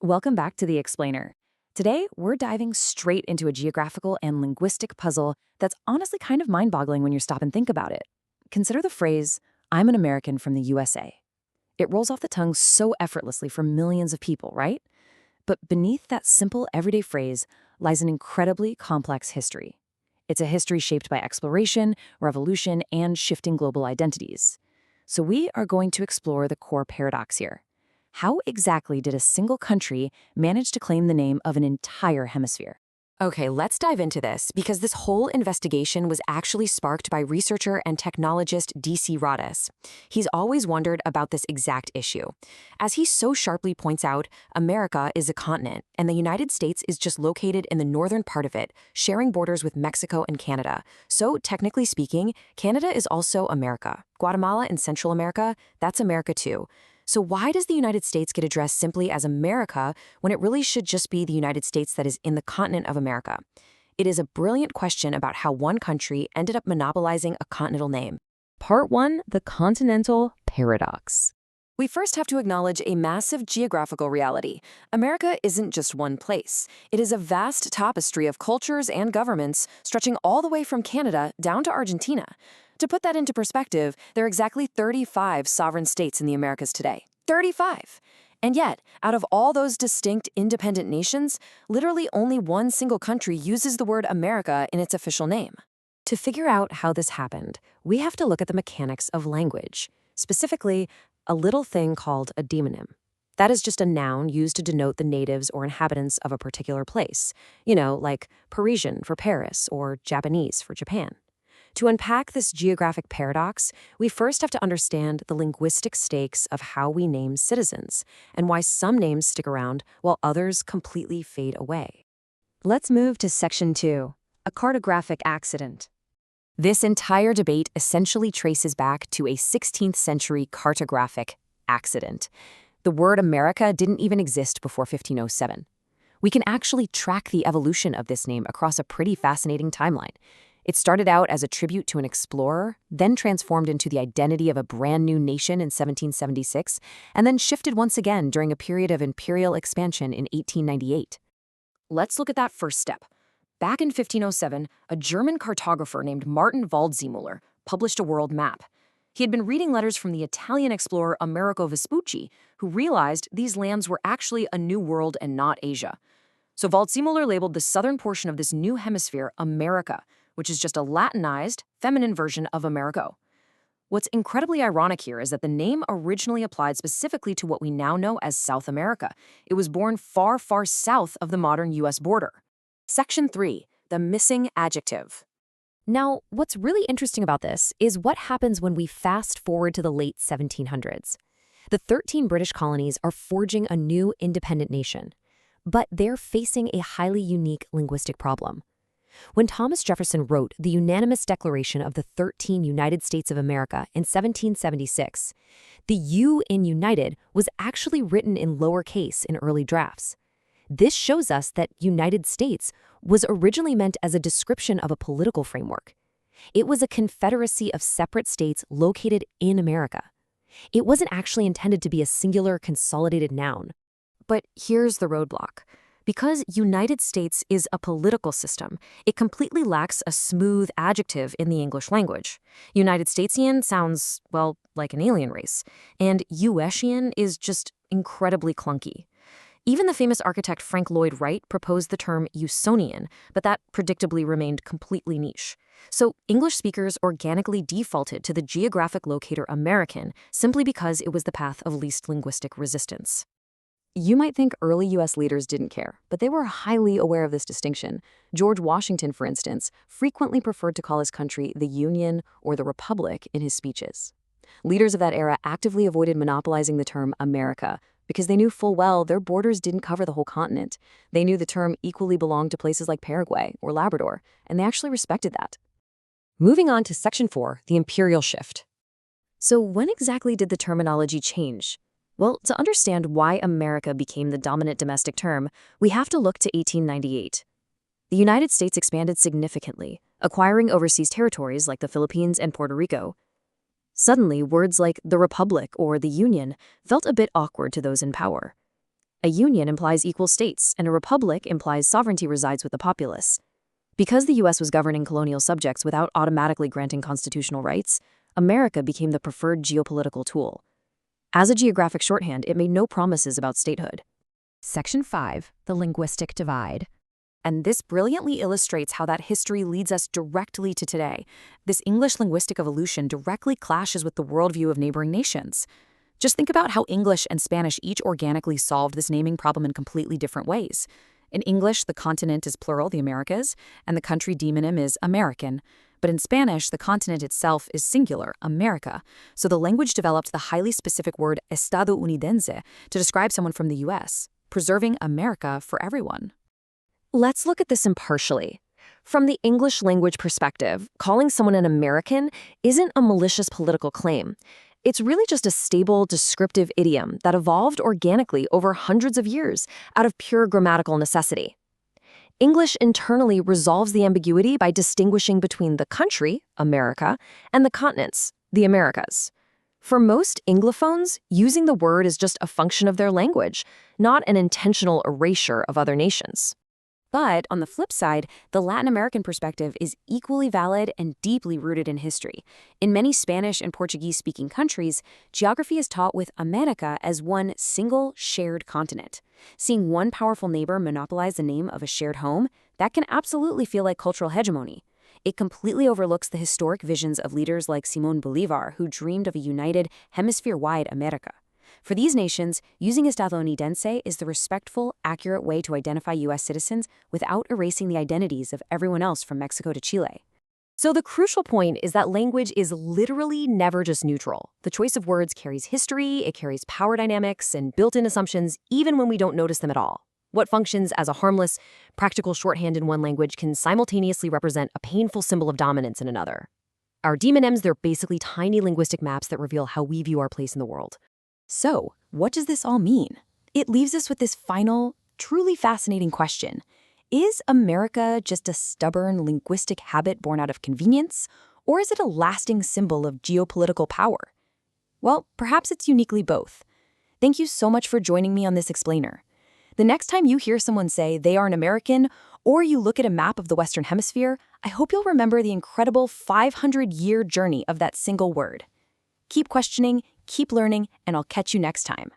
Welcome back to The Explainer. Today, we're diving straight into a geographical and linguistic puzzle that's honestly kind of mind-boggling when you stop and think about it. Consider the phrase, "I'm an American from the USA." It rolls off the tongue so effortlessly for millions of people, right? But beneath that simple everyday phrase lies an incredibly complex history. It's a history shaped by exploration, revolution, and shifting global identities. So we are going to explore the core paradox here. How exactly did a single country manage to claim the name of an entire hemisphere? Okay, let's dive into this because this whole investigation was actually sparked by researcher and technologist D.C. Rodas. He's always wondered about this exact issue. As he so sharply points out, America is a continent, and the United States is just located in the northern part of it, sharing borders with Mexico and Canada. So, technically speaking, Canada is also America. Guatemala in Central America, that's America too. So why does the United States get addressed simply as America when it really should just be the United States that is in the continent of America? It is a brilliant question about how one country ended up monopolizing a continental name. Part 1, the continental paradox. We first have to acknowledge a massive geographical reality. America isn't just one place. It is a vast tapestry of cultures and governments stretching all the way from Canada down to Argentina. To put that into perspective, there are exactly 35 sovereign states in the Americas today. 35! And yet, out of all those distinct independent nations, literally only one single country uses the word America in its official name. To figure out how this happened, we have to look at the mechanics of language, specifically a little thing called a demonym. That is just a noun used to denote the natives or inhabitants of a particular place, like Parisian for Paris or Japanese for Japan. To unpack this geographic paradox, we first have to understand the linguistic stakes of how we name citizens and why some names stick around while others completely fade away. Let's move to Section 2, a cartographic accident. This entire debate essentially traces back to a 16th century cartographic accident. The word America didn't even exist before 1507. We can actually track the evolution of this name across a pretty fascinating timeline. It started out as a tribute to an explorer, then transformed into the identity of a brand new nation in 1776, and then shifted once again during a period of imperial expansion in 1898. Let's look at that first step. Back in 1507, a German cartographer named Martin Waldseemüller published a world map. He had been reading letters from the Italian explorer Amerigo Vespucci, who realized these lands were actually a new world and not Asia. So Waldseemüller labeled the southern portion of this new hemisphere America, which is just a Latinized, feminine version of Amerigo. What's incredibly ironic here is that the name originally applied specifically to what we now know as South America. It was born far, far south of the modern U.S. border. Section 3, the missing adjective. Now, what's really interesting about this is what happens when we fast forward to the late 1700s. The 13 British colonies are forging a new independent nation, but they're facing a highly unique linguistic problem. When Thomas Jefferson wrote the unanimous Declaration of the 13 United States of America in 1776, the U in United was actually written in lowercase in early drafts. This shows us that United States was originally meant as a description of a political framework. It was a confederacy of separate states located in America. It wasn't actually intended to be a singular consolidated noun. But here's the roadblock. Because United States is a political system, it completely lacks a smooth adjective in the English language. United Statesian sounds, well, like an alien race, and USian is just incredibly clunky. Even the famous architect Frank Lloyd Wright proposed the term Usonian, but that predictably remained completely niche. So English speakers organically defaulted to the geographic locator American simply because it was the path of least linguistic resistance. You might think early U.S. leaders didn't care, but they were highly aware of this distinction. George Washington, for instance, frequently preferred to call his country the Union or the Republic in his speeches. Leaders of that era actively avoided monopolizing the term America because they knew full well their borders didn't cover the whole continent. They knew the term equally belonged to places like Paraguay or Labrador, and they actually respected that. Moving on to Section 4, the imperial shift. So when exactly did the terminology change? Well, to understand why America became the dominant domestic term, we have to look to 1898. The United States expanded significantly, acquiring overseas territories like the Philippines and Puerto Rico. Suddenly, words like the Republic or the Union felt a bit awkward to those in power. A union implies equal states, and a republic implies sovereignty resides with the populace. Because the U.S. was governing colonial subjects without automatically granting constitutional rights, America became the preferred geopolitical tool. As a geographic shorthand, it made no promises about statehood. Section 5. The linguistic divide. And this brilliantly illustrates how that history leads us directly to today. This English linguistic evolution directly clashes with the worldview of neighboring nations. Just think about how English and Spanish each organically solved this naming problem in completely different ways. In English, the continent is plural, the Americas, and the country demonym is American. But in Spanish, the continent itself is singular, America. So the language developed the highly specific word estadounidense to describe someone from the U.S., preserving America for everyone. Let's look at this impartially. From the English language perspective, calling someone an American isn't a malicious political claim. It's really just a stable, descriptive idiom that evolved organically over hundreds of years out of pure grammatical necessity. English internally resolves the ambiguity by distinguishing between the country, America, and the continents, the Americas. For most Anglophones, using the word is just a function of their language, not an intentional erasure of other nations. But on the flip side, the Latin American perspective is equally valid and deeply rooted in history. In many Spanish and Portuguese-speaking countries, geography is taught with America as one single shared continent. Seeing one powerful neighbor monopolize the name of a shared home, that can absolutely feel like cultural hegemony. It completely overlooks the historic visions of leaders like Simón Bolívar, who dreamed of a united, hemisphere-wide America. For these nations, using estadounidense is the respectful, accurate way to identify U.S. citizens without erasing the identities of everyone else from Mexico to Chile. So the crucial point is that language is literally never just neutral. The choice of words carries history, it carries power dynamics, and built-in assumptions even when we don't notice them at all. What functions as a harmless, practical shorthand in one language can simultaneously represent a painful symbol of dominance in another. Our demonyms, they're basically tiny linguistic maps that reveal how we view our place in the world. So, what does this all mean? It leaves us with this final, truly fascinating question. Is America just a stubborn linguistic habit born out of convenience, or is it a lasting symbol of geopolitical power? Well, perhaps it's uniquely both. Thank you so much for joining me on this explainer. The next time you hear someone say they are an American, or you look at a map of the Western Hemisphere, I hope you'll remember the incredible 500-year journey of that single word. Keep questioning, keep learning, and I'll catch you next time.